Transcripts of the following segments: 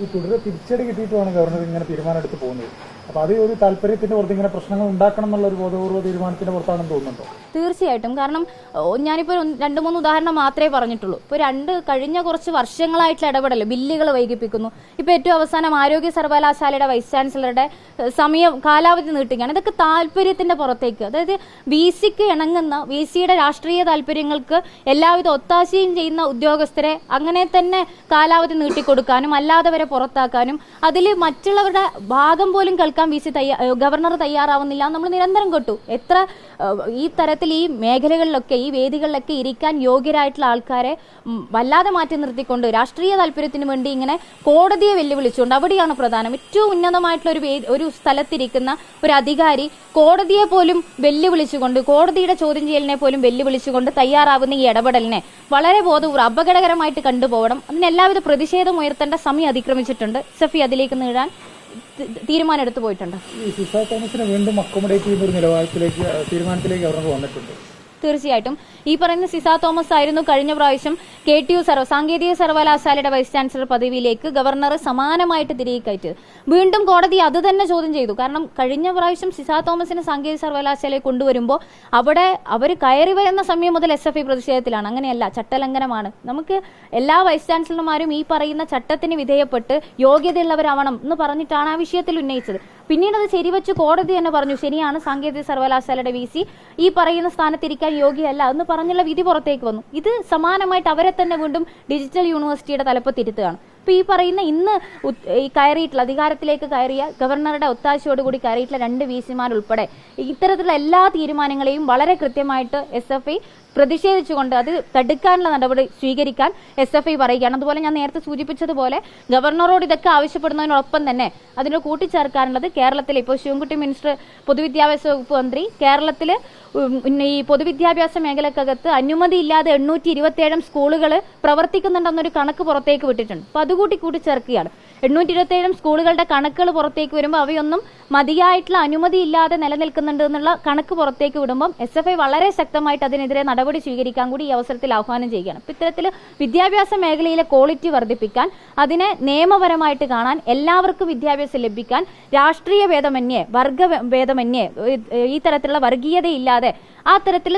ഈ തുടരെ തിരിച്ചടി കിട്ടിയിട്ടുമാണ് ഗവർണർ ഇങ്ങനെ തീരുമാനം എടുത്ത് പോകുന്നത്. അപ്പോൾ അത് ഒരു താല്പര്യത്തിന്റെ പുറത്ത് ഇങ്ങനെ പ്രശ്നങ്ങൾ ഉണ്ടാക്കണം എന്നുള്ള ഒരു ബോധപൂർവ്വ തീരുമാനത്തിന്റെ പുറത്താണെന്ന് തോന്നുന്നുണ്ടോ? തീർച്ചയായിട്ടും. കാരണം ഞാനിപ്പോൾ 2-3 ഉദാഹരണം മാത്രമേ പറഞ്ഞിട്ടുള്ളൂ. ഇപ്പോൾ കഴിഞ്ഞ കുറച്ച് വർഷങ്ങളായിട്ടുള്ള ഇടപെടൽ ബില്ലുകൾ വൈകിപ്പിക്കുന്നു. ഇപ്പോൾ ഏറ്റവും അവസാനം ആരോഗ്യ സർവകലാശാലയുടെ വൈസ് ചാൻസലറുടെ കാലാവധി നീട്ടുകയാണ്. ഇതൊക്കെ താല്പര്യത്തിന്റെ പുറത്തേക്ക്, അതായത് VC-ക്ക് ഇണങ്ങുന്ന VC-യുടെ രാഷ്ട്രീയ താല്പര്യങ്ങൾക്ക് എല്ലാവിധ ഒത്താശയും ചെയ്യുന്ന ഉദ്യോഗസ്ഥരെ അങ്ങനെ തന്നെ കാലാവധി നീട്ടിക്കൊടുക്കാനും അല്ലാതെ പുറത്താക്കാനും അതിൽ മറ്റുള്ളവരുടെ ഭാഗം പോലും കേൾക്കാൻ ഗവർണർ തയ്യാറാവുന്നില്ല. നമ്മൾ നിരന്തരം കേട്ടു. എത്ര ഈ തരത്തിൽ ഈ മേഖലകളിലൊക്കെ ഈ വേദികളിലൊക്കെ ഇരിക്കാൻ യോഗ്യരായിട്ടുള്ള ആൾക്കാരെ വല്ലാതെ മാറ്റി നിർത്തിക്കൊണ്ട് രാഷ്ട്രീയ താല്പര്യത്തിന് വേണ്ടി ഇങ്ങനെ കോടതിയെ വെല്ലുവിളിച്ചുകൊണ്ട്, അവിടെയാണ് പ്രധാനം. ഏറ്റവും ഉന്നതമായിട്ടുള്ള ഒരു സ്ഥലത്തിരിക്കുന്ന ഒരു അധികാരി കോടതിയെ പോലും വെല്ലുവിളിച്ചുകൊണ്ട്, കോടതിയുടെ ചോദ്യം ചെയ്യലിനെ പോലും വെല്ലുവിളിച്ചുകൊണ്ട് തയ്യാറാവുന്ന ഈ ഇടപെടലിനെ വളരെ ബോധപൂർവ്വം അപകടകരമായിട്ട് കണ്ടുപോകണം. അതിന് എല്ലാവിധ പ്രതിഷേധം ഉയർത്തേണ്ട സമയം അതിക്രമിച്ചിട്ടുണ്ട്. സഫി അതിലേക്ക് നീടാൻ തീരുമാനം എടുത്തു പോയിട്ടുണ്ട്. വീണ്ടും അക്കോമഡേറ്റ് ചെയ്യുന്ന ഒരു നിലവാരത്തിലേക്ക് തീരുമാനത്തിലേക്ക് അവർ വന്നിട്ടുണ്ട്. തീർച്ചയായിട്ടും. ഈ പറയുന്ന സിസ തോമസ് ആയിരുന്നു കഴിഞ്ഞ പ്രാവശ്യം KTU സാങ്കേതിക സർവകലാശാലയുടെ വൈസ് ചാൻസലർ പദവിയിലേക്ക് ഗവർണർ സമാനമായിട്ട് തിരികെ കയറ്റിയത്. വീണ്ടും കോടതി അത് തന്നെ ചോദ്യം ചെയ്തു. കാരണം കഴിഞ്ഞ പ്രാവശ്യം സിസ തോമസിനെ സാങ്കേതിക സർവകലാശാലയിൽ കൊണ്ടുവരുമ്പോൾ അവിടെ അവർ കയറി വരുന്ന സമയം മുതൽ SFI പ്രതിഷേധത്തിലാണ്. അങ്ങനെയല്ല, ചട്ടലംഘനമാണ്. നമുക്ക് എല്ലാ വൈസ് ചാൻസലർമാരും ഈ പറയുന്ന ചട്ടത്തിന് വിധേയപ്പെട്ട് യോഗ്യതയുള്ളവരാവണം എന്ന് പറഞ്ഞിട്ടാണ് ആ വിഷയത്തിൽ ഉന്നയിച്ചത്. പിന്നീട് അത് ശരിവെച്ച് കോടതി തന്നെ പറഞ്ഞു, ശരിയാണ്, സാങ്കേതിക സർവകലാശാലയുടെ VC ഈ പറയുന്ന സ്ഥാനത്തിരിക്കാൻ യോഗ്യയല്ല എന്ന് പറഞ്ഞുള്ള വിധി പുറത്തേക്ക് വന്നു. ഇത് സമാനമായിട്ട് അവരെ തന്നെ വീണ്ടും ഡിജിറ്റൽ യൂണിവേഴ്സിറ്റിയുടെ തലപ്പത്തിരുത്തുകയാണ്. ഇപ്പൊ ഈ പറയുന്ന ഇന്ന് ഈ കയറിയിട്ടുള്ള അധികാരത്തിലേക്ക് കയറിയ ഗവർണറുടെ ഒത്താശയോടുകൂടി കയറിയിട്ടുള്ള 2 VC-മാരുൾപ്പെടെ ഇത്തരത്തിലുള്ള എല്ലാ തീരുമാനങ്ങളെയും വളരെ കൃത്യമായിട്ട് SFI പ്രതിഷേധിച്ചുകൊണ്ട് അത് തടുക്കാനുള്ള നടപടി സ്വീകരിക്കാൻ SFI പറയുകയാണ്. അതുപോലെ ഞാൻ നേരത്തെ സൂചിപ്പിച്ചതുപോലെ ഗവർണറോട് ഇതൊക്കെ ആവശ്യപ്പെടുന്നതിനോടൊപ്പം തന്നെ അതിന് കൂട്ടിച്ചേർക്കാനുള്ളത് കേരളത്തിൽ ഇപ്പോൾ ശിവൻകുട്ടി മിനിസ്റ്റർ പൊതുവിദ്യാഭ്യാസ വകുപ്പ് മന്ത്രി കേരളത്തിൽ ഈ പൊതുവിദ്യാഭ്യാസ മേഖലക്കകത്ത് അനുമതിയില്ലാതെ 827 സ്കൂളുകൾ പ്രവർത്തിക്കുന്നുണ്ടെന്നൊരു കണക്ക് പുറത്തേക്ക് വിട്ടിട്ടുണ്ട്. അപ്പൊ അതുകൂട്ടി കൂട്ടിച്ചേർക്കുകയാണ്. 827 സ്കൂളുകളുടെ കണക്കുകൾ പുറത്തേക്ക് വരുമ്പോൾ അവയൊന്നും മതിയായിട്ടുള്ള അനുമതി ഇല്ലാതെ നിലനിൽക്കുന്നുണ്ട് എന്നുള്ള കണക്ക് പുറത്തേക്ക് വിടുമ്പോൾ SFI വളരെ ശക്തമായിട്ട് അതിനെതിരെ നടപടി സ്വീകരിക്കാൻ കൂടി ഈ അവസരത്തിൽ ആഹ്വാനം ചെയ്യുകയാണ്. അപ്പൊ ഇത്തരത്തിൽ വിദ്യാഭ്യാസ മേഖലയിലെ ക്വാളിറ്റി വർദ്ധിപ്പിക്കാൻ, അതിനെ നിയമപരമായിട്ട് കാണാൻ, എല്ലാവർക്കും വിദ്യാഭ്യാസം ലഭിക്കാൻ, രാഷ്ട്രീയ ഭേദമന്യേ വർഗഭേദമന്യേ ഈ തരത്തിലുള്ള വർഗീയതയില്ലാതെ ആ തരത്തിൽ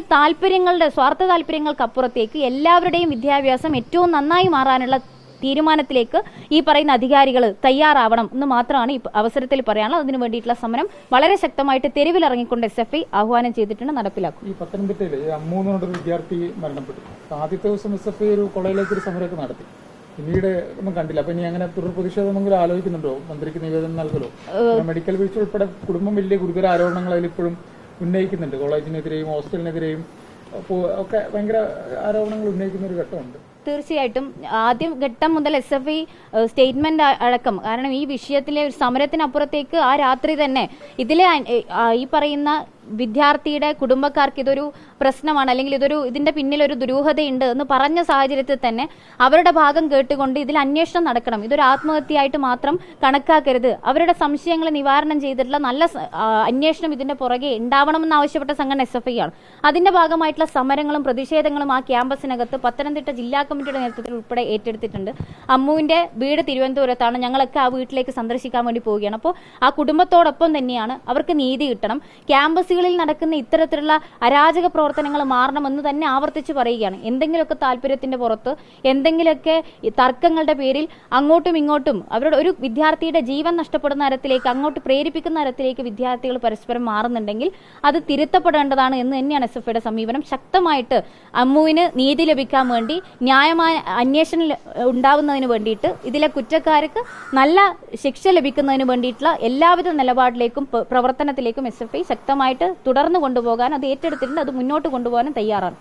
സ്വാർത്ഥ താല്പര്യങ്ങൾക്കപ്പുറത്തേക്ക് എല്ലാവരുടെയും വിദ്യാഭ്യാസം ഏറ്റവും നന്നായി മാറാനുള്ള തീരുമാനത്തിലേക്ക് ഈ പറയുന്ന അധികാരികൾ തയ്യാറാവണം എന്ന് മാത്രമാണ് ഈ അവസരത്തിൽ പറയാനുള്ളത്. അതിനു വേണ്ടിയിട്ടുള്ള സമരം വളരെ ശക്തമായിട്ട് തെരുവിലിറങ്ങിക്കൊണ്ട് SFI ആഹ്വാനം ചെയ്തിട്ടുണ്ട്, നടപ്പിലാക്കും. ഈ പത്തനംതിട്ടയിൽ അമ്മൂന്നോട് ഒരു വിദ്യാർത്ഥി മരണപ്പെട്ടു. ആദ്യത്തെ ദിവസം SFI ഒരു കോളേജിലേക്ക് ഒരു സമരമൊക്കെ നടത്തി. പിന്നീട് ഒന്നും കണ്ടില്ല. അപ്പൊ ഇനി അങ്ങനെ തുടർ പ്രതിഷേധമെങ്കിലും ആലോചിക്കുന്നുണ്ടോ? മന്ത്രിക്ക് നിവേദനം നൽകലോ? മെഡിക്കൽ വീഴ്ച ഉൾപ്പെടെ കുടുംബം വലിയ ഗുരുതര ആരോപണങ്ങൾ അതിലിപ്പോഴും ഉന്നയിക്കുന്നുണ്ട്. കോളേജിനെതിരെയും ഹോസ്റ്റലിനെതിരെയും ഒക്കെ ഭയങ്കര ആരോപണങ്ങൾ ഉന്നയിക്കുന്ന ഒരു ഘട്ടമുണ്ട്. തീർച്ചയായിട്ടും ആദ്യം ഘട്ടം മുതൽ SFI സ്റ്റേറ്റ്മെന്റ് അടക്കം, കാരണം ഈ വിഷയത്തിലെ ഒരു സമരത്തിനപ്പുറത്തേക്ക് ആ രാത്രി തന്നെ ഇതിലെ ഈ പറയുന്ന വിദ്യാർത്ഥിയുടെ കുടുംബക്കാർക്ക് ഇതൊരു പ്രശ്നമാണ്, അല്ലെങ്കിൽ ഇതിന്റെ പിന്നിൽ ഒരു ദുരൂഹതയുണ്ട് എന്ന് പറഞ്ഞ സാഹചര്യത്തിൽ തന്നെ അവരുടെ ഭാഗം കേട്ടുകൊണ്ട് ഇതിൽ അന്വേഷണം നടക്കണം, ഇതൊരു ആത്മഹത്യയായിട്ട് മാത്രം കണക്കാക്കരുത്, അവരുടെ സംശയങ്ങൾ നിവാരണം ചെയ്തിട്ടുള്ള നല്ല അന്വേഷണം ഇതിന്റെ പുറകെ ഉണ്ടാവണമെന്ന് ആവശ്യപ്പെട്ട സംഘടന SFI ആണ്. അതിന്റെ ഭാഗമായിട്ടുള്ള സമരങ്ങളും പ്രതിഷേധങ്ങളും ആ ക്യാമ്പസിനകത്ത് പത്തനംതിട്ട ജില്ലാ കമ്മിറ്റിയുടെ നേതൃത്വത്തിൽ ഉൾപ്പെടെ ഏറ്റെടുത്തിട്ടുണ്ട്. അമ്മുവിന്റെ വീട് തിരുവനന്തപുരത്താണ്. ഞങ്ങളൊക്കെ ആ വീട്ടിലേക്ക് സന്ദർശിക്കാൻ വേണ്ടി പോവുകയാണ്. അപ്പോൾ ആ കുടുംബത്തോടൊപ്പം തന്നെയാണ്. അവർക്ക് നീതി കിട്ടണം. ക്യാമ്പസുകളിൽ നടക്കുന്ന ഇത്തരത്തിലുള്ള അരാജക പ്രവർത്തനങ്ങൾ മാറണമെന്ന് തന്നെ ആവർത്തിച്ച് പറയുകയാണ്. എന്തെങ്കിലുമൊക്കെ താല്പര്യത്തിന്റെ പുറത്ത്, എന്തെങ്കിലുമൊക്കെ തർക്കങ്ങളുടെ പേരിൽ അങ്ങോട്ടും ഇങ്ങോട്ടും അവരുടെ ഒരു വിദ്യാർത്ഥിയുടെ ജീവൻ നഷ്ടപ്പെടുന്ന തരത്തിലേക്ക്, അങ്ങോട്ട് പ്രേരിപ്പിക്കുന്ന തരത്തിലേക്ക് വിദ്യാർത്ഥികൾ പരസ്പരം മാറുന്നുണ്ടെങ്കിൽ അത് തിരുത്തപ്പെടേണ്ടതാണ് എന്ന് തന്നെയാണ് SFIയുടെ സമീപനം. ശക്തമായിട്ട് അമ്മുവിന് നീതി ലഭിക്കാൻ വേണ്ടി, ന്യായമായ അന്വേഷണം ഉണ്ടാവുന്നതിന് വേണ്ടിയിട്ട്, ഇതിലെ കുറ്റക്കാർക്ക് നല്ല ശിക്ഷ ലഭിക്കുന്നതിന് വേണ്ടിയിട്ടുള്ള എല്ലാവിധ നിലപാടിലേക്കും പ്രവർത്തനത്തിലേക്കും SFI ശക്തമായിട്ട് തുടർന്നു കൊണ്ടുപോകാൻ, അത് ഏറ്റെടുത്തിട്ടുണ്ട്, അത് മുന്നോട്ട് കൊണ്ടുപോകാനും തയ്യാറാണ്.